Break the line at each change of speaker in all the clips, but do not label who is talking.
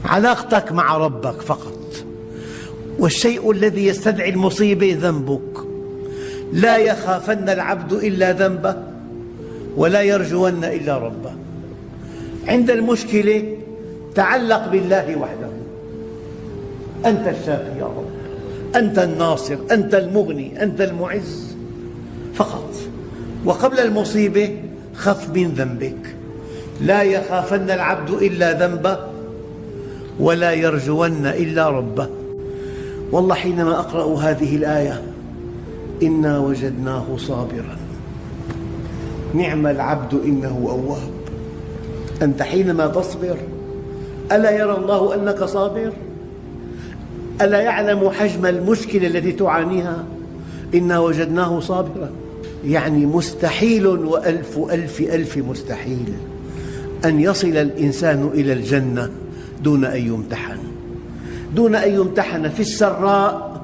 علاقتك مع ربك فقط، والشيء الذي يستدعي المصيبة ذنبك. لا يخافن العبد إلا ذنبه ولا يرجون إلا ربه. عند المشكلة تعلق بالله وحده. أنت الشافي يا رب، أنت الناصر، أنت المغني، أنت المعز فقط. وقبل المصيبة خف من ذنبك. لا يخافن العبد إلا ذنبه ولا يرجون إلا ربه. والله حينما أقرأ هذه الآية إنا وجدناه صابرا نعم العبد إنه أواب. أنت حينما تصبر ألا يرى الله أنك صابر؟ ألا يعلم حجم المشكلة التي تعانيها؟ إنا وجدناه صابرا، يعني مستحيل وألف ألف ألف مستحيل أن يصل الإنسان إلى الجنة دون أن يمتحن، دون أن يمتحن في السراء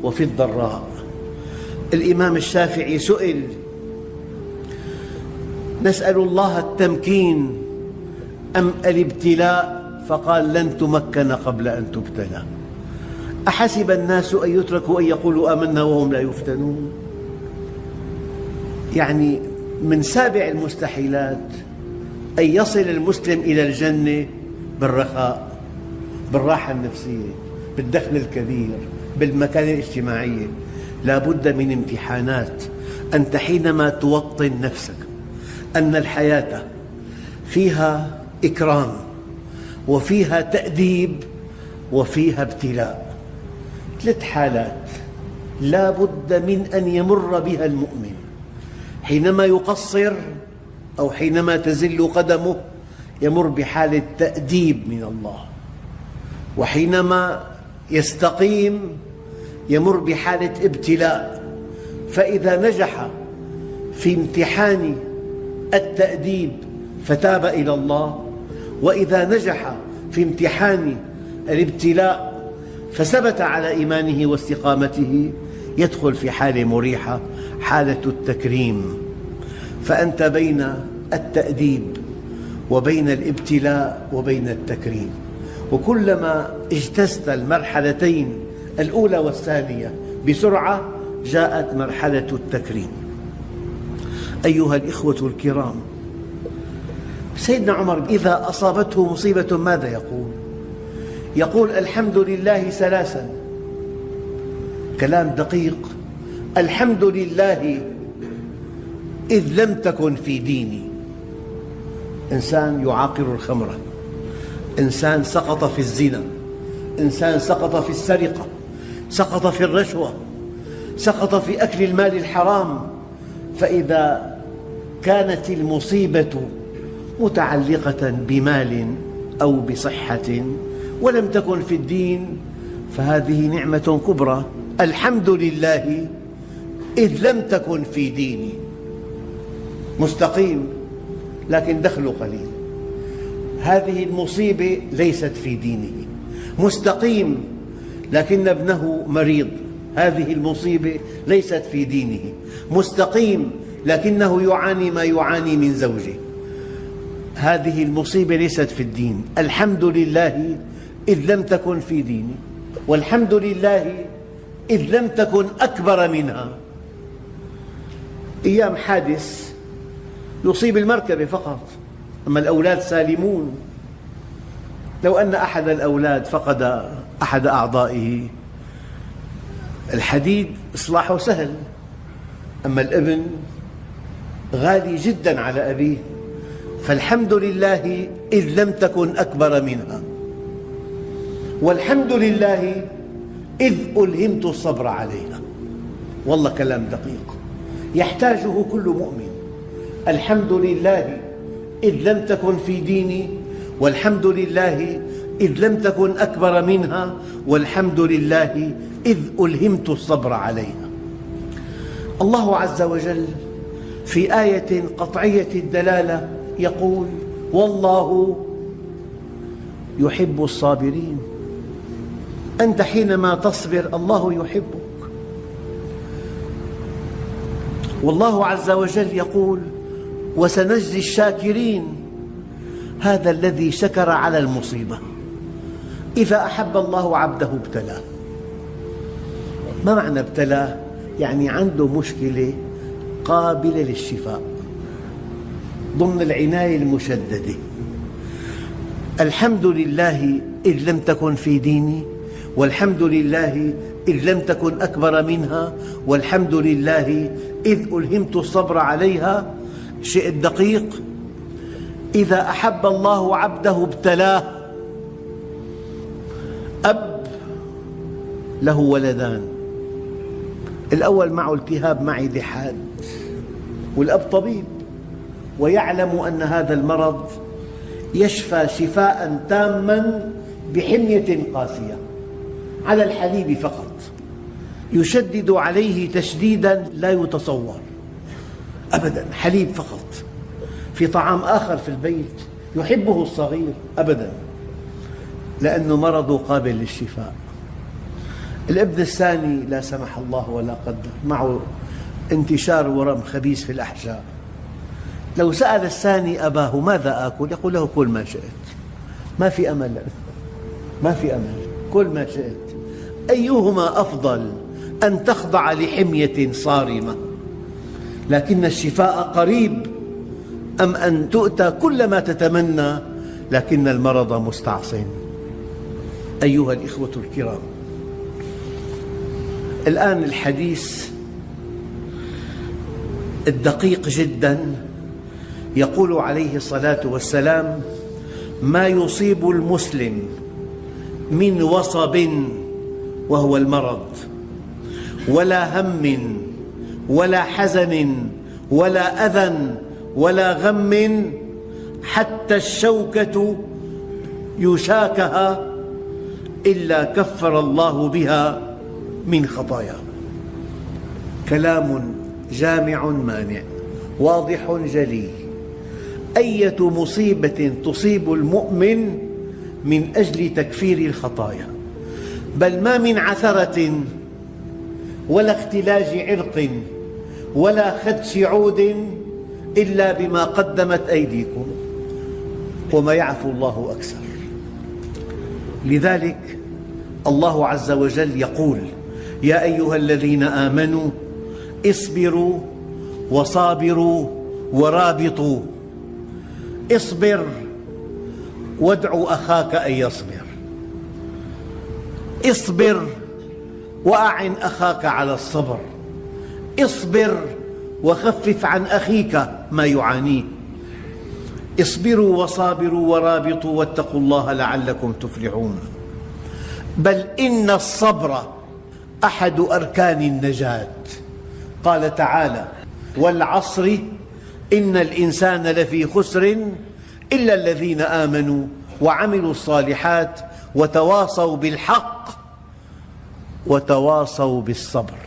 وفي الضراء. الإمام الشافعي سئل: نسأل الله التمكين أم الابتلاء؟ فقال: لن تمكن قبل أن تبتلى. أحسب الناس أن يتركوا أن يقولوا آمنا وهم لا يفتنون؟ يعني من سابع المستحيلات أن يصل المسلم إلى الجنة بالرخاء، بالراحة النفسية، بالدخل الكبير، بالمكانة الاجتماعية. لا بد من امتحانات. أنت حينما توطن نفسك أن الحياة فيها إكرام وفيها تأديب وفيها ابتلاء، 3 حالات لا بد من أن يمر بها المؤمن. حينما يقصر أو حينما تزل قدمه يمر بحالة تأديب من الله، وحينما يستقيم يمر بحالة ابتلاء. فإذا نجح في امتحان التأديب فتاب إلى الله، وإذا نجح في امتحان الابتلاء فثبت على إيمانه واستقامته يدخل في حالة مريحة، حالة التكريم. فأنت بين التأديب وبين الابتلاء وبين التكريم، وكلما اجتزت المرحلتين الأولى والثانية بسرعة جاءت مرحلة التكريم. أيها الإخوة الكرام، سيدنا عمر إذا أصابته مصيبة ماذا يقول؟ يقول: الحمد لله 3. كلام دقيق. الحمد لله إذ لم تكن في ديني. إنسان يعاقر الخمرة، إنسان سقط في الزنا، إنسان سقط في السرقة، سقط في الرشوة، سقط في أكل المال الحرام. فإذا كانت المصيبة متعلقة بمال أو بصحة ولم تكن في الدين فهذه نعمة كبرى. الحمد لله إذ لم تكن في ديني. مستقيم لكن دخله قليل، هذه المصيبة ليست في دينه. مستقيم لكن ابنه مريض، هذه المصيبة ليست في دينه. مستقيم لكنه يعاني ما يعاني من زوجه، هذه المصيبة ليست في الدين. الحمد لله إذ لم تكن في ديني، والحمد لله إذ لم تكن أكبر منها. أيام حادث يصيب المركبة فقط، أما الأولاد سالمون. لو أن أحد الأولاد فقد أحد أعضائه، الحديد إصلاحه سهل، أما الابن غالي جدا على أبيه. فالحمد لله إذ لم تكن أكبر منها، والحمد لله إذ ألهمت الصبر عليها. والله كلام دقيق يحتاجه كل مؤمن. الحمد لله إذ لم تكن في ديني، والحمد لله إذ لم تكن أكبر منها، والحمد لله إذ ألهمت الصبر عليها. الله عز وجل في آية قطعية الدلالة يقول: والله يحب الصابرين. أنت حينما تصبر الله يحبك. والله عز وجل يقول: وسنجزي الشاكرين. هذا الذي شكر على المصيبة إذا أحب الله عبده ابتلاه. ما معنى ابتلاه؟ يعني عنده مشكلة قابلة للشفاء ضمن العناية المشددة. الحمد لله إذ لم تكن في ديني، والحمد لله إذ لم تكن أكبر منها، والحمد لله إذ ألهمت الصبر عليها. الشيء الدقيق: إذا أحب الله عبده ابتلاه. أب له ولدان، الأول معه التهاب معدة حاد، والأب طبيب ويعلم أن هذا المرض يشفى شفاء تاما بحمية قاسية على الحليب فقط، يشدد عليه تشديدا لا يتصور أبدا. حليب فقط، في طعام آخر في البيت يحبه الصغير أبدا، لأن مرضه قابل للشفاء. الابن الثاني لا سمح الله ولا قدر معه انتشار ورم خبيث في الأحشاء، لو سأل الثاني أباه ماذا آكل؟ يقول له كل ما شئت، ما في أمل، ما في أمل، كل ما شئت. أيهما أفضل، أن تخضع لحمية صارمة لكن الشفاء قريب، أم أن تؤتى كل ما تتمنى لكن المرض مستعصٍ؟ أيها الإخوة الكرام، الآن الحديث الدقيق جدا يقول عليه الصلاة والسلام: ما يصيب المسلم من وصب وهو المرض، ولا هم ولا حزن ولا أذى ولا غم حتى الشوكة يشاكها إلا كفر الله بها من خطاياه. كلام جامع مانع واضح جلي. أية مصيبة تصيب المؤمن من أجل تكفير الخطايا، بل ما من عثرة ولا اختلاج عرق ولا خدش عود إلا بما قدمت أيديكم، وما يعفو الله أكثر. لذلك الله عز وجل يقول: يا أيها الذين آمنوا اصبروا وصابروا ورابطوا. اصبر وادع أخاك أن يصبر، اصبر وأعن أخاك على الصبر، اصبر وخفف عن أخيك ما يعانيه. اصبروا وصابروا ورابطوا واتقوا الله لعلكم تفلحون. بل إن الصبر أحد أركان النجاة. قال تعالى: والعصر إن الإنسان لفي خسر إلا الذين آمنوا وعملوا الصالحات وتواصوا بالحق وتواصوا بالصبر.